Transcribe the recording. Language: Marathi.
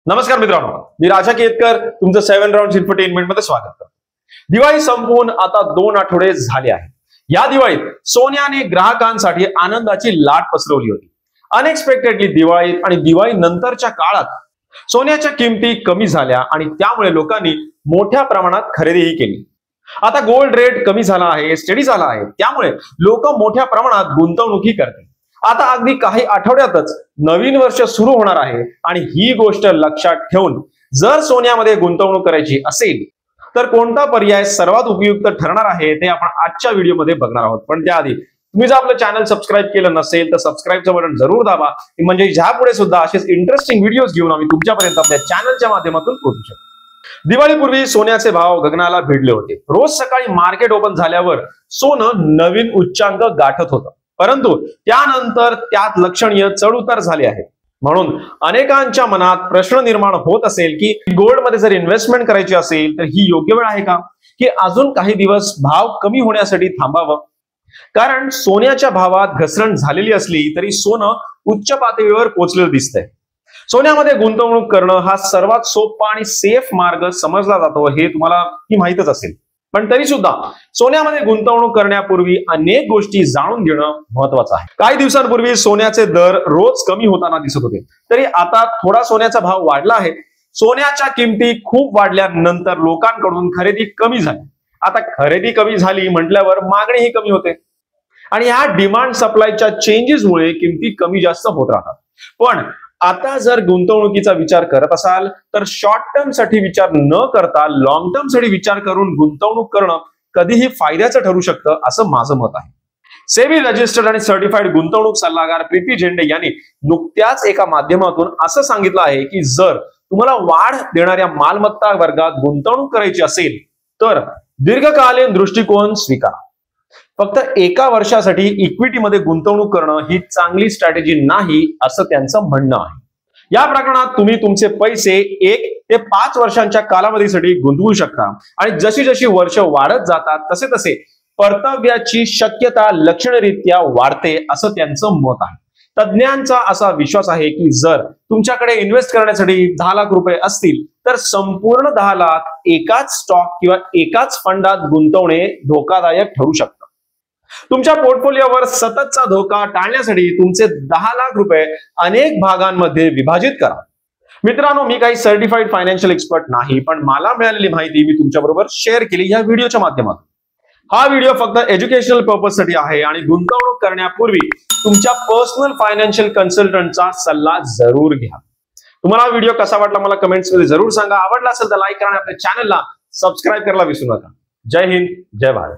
नमस्कार मित्रांनो, मी राजा केतकर तुमचं 7 राउंड्स इन्फोटेनमेंट मध्ये स्वागत करतो। दिवाळी संपून आता 2 आठवडे झाले आहेत। या दिवाळीत सोन्याने ग्राहकांसाठी आनंदाची लाट पसरवली होती। अनएक्सपेक्टेडली दिवाळीत आणि दिवाळी नंतरच्या काळात सोन्याच्या किमती कमी झाल्या आणि त्यामुळे लोकांनी मोठ्या प्रमाणात खरेदीही केली। आता गोल्ड रेट कमी झाला आहे, स्टेडी झाला आहे, त्यामुळे लोक मोठ्या प्रमाणात गुंतवणूकही करतात। आता अगदी काही आठवड्यातच नवीन वर्ष सुरू होणार आहे आणि ही गोष्ट लक्षात ठेवून जर सोन्यामध्ये गुंतवणूक करायची असेल तर कोणता पर्याय सर्वात उपयुक्त ठरणार आहे ते आपण आजच्या व्हिडिओमध्ये बघणार आहोत। पण त्याआधी तुम्ही जर आपलं चॅनल सबस्क्राइब केलं नसेल तर सबस्क्राइबचं बटन जरूर दाबा, म्हणजे ह्यापुढे सुद्धा असेच इंटरेस्टिंग व्हिडिओज घेऊन आम्ही तुमच्यापर्यंत आपल्या चॅनलच्या माध्यमातून पोहोचू शकतो। दिवाळीपूर्वी सोन्याचे भाव गगनाला भिडले होते। रोज सकाळी मार्केट ओपन झाल्यावर सोनं नवीन उच्चांक गाठत होतं, परंतु त्यानंतर त्यात लक्षणीय चढउतार झाले आहेत। म्हणून अनेकांच्या मनात प्रश्न निर्माण होत असेल की गोल्ड मध्ये जर इन्व्हेस्टमेंट करायची असेल तर ही योग्य वेळ आहे का, की अजून काही दिवस भाव कमी होण्यासाठी थांबावं? कारण सोन्याच्या भावात घसरण झालेली असली तरी सोनं उच्च पातळीवर पोहोचलेलं दिसतंय। सोन्यामध्ये गुंतवणूक करणं हा सर्वात सोपा आणि सेफ मार्ग समजला जातो, हे तुम्हाला माहीतच असेल। पण तरी सुद्धा सोन्यामध्ये गुंतवणूक करण्यापूर्वी अनेक गोष्टी जाणून घेणं महत्वाचं आहे। काही दिवसांपूर्वी सोन्याचे दर रोज कमी होताना दिसत होते, तरी आता थोडा सोन्याचा भाव वाढला आहे। सोन्याच्या किमती खूप वाढल्यानंतर लोकांकडून खरेदी कमी झाली। आता खरेदी कमी झाली म्हटल्यावर मागणीही कमी होते आणि ह्या डिमांड सप्लायच्या चेंजेसमुळे किमती कमी जास्त होत राहतात। पण आता जर गुंतवणुकीचा विचार करत असाल तर शॉर्ट टर्म साठी विचार न करता लॉंग टर्म साठी विचार करून गुंतवणूक करणं कधीही फायद्याचं ठरू शकतं, असं माझं मत आहे। सेबी रजिस्टर्ड आणि सर्टिफाईड गुंतवणूक सल्लागार प्रीती झेंडे यांनी नुकत्याच एका माध्यमातून असं सांगितलं आहे की जर तुम्हाला वाढ देणाऱ्या मालमत्ता वर्गात गुंतवणूक करायची असेल तर दीर्घकालीन दृष्टिकोन स्वीकारा। फक्त एका वर्षासाठी इक्विटीमध्ये गुंतवणूक करणं ही चांगली स्ट्रॅटेजी नाही, असं त्यांचं म्हणणं आहे। या प्रकरणात तुम्ही तुमचे पैसे 1 ते 5 वर्षांच्या कालावधीसाठी गुंतवू शकता आणि जशी जशी वर्ष वाढत जातात तसे तसे परताव्याची शक्यता लक्षणीयरित्या वाढते, असं त्यांचं मत आहे। तज्ञांचा असा विश्वास आहे की जर तुमच्याकडे इन्व्हेस्ट करण्यासाठी 10 लाख रुपये असतील तर संपूर्ण 10 लाख एकाच स्टॉक किंवा एकाच फंडात गुंतवणे धोकादायक ठरू शकतं। तुमच्या पोर्टफोलिओवर सततचा धोका टाळण्यासाठी तुमचे 10 लाख रुपये अनेक भागांमध्ये विभाजित करा। मित्रांनो, मी काही सर्टिफाईड फायनान्शियल एक्सपर्ट नाही, पण मला मिळालेली माहिती मी तुमच्याबरोबर शेअर केली या व्हिडिओच्या माध्यमातून। हा व्हिडिओ फक्त एज्युकेशनल पर्पज साठी आहे आणि गुंतवणूक करण्यापूर्वी तुमच्या पर्सनल फायनान्शियल कन्सल्टंटचा सल्ला जरूर घ्या। तुम्हाला हा व्हिडिओ कसा वाटला मला कमेंट्स मध्ये जरूर सांगा। आवडला असेल तर लाईक करा आणि आपल्या चॅनलला सबस्क्राईब करायला विसरू नका। जय हिंद, जय भारत।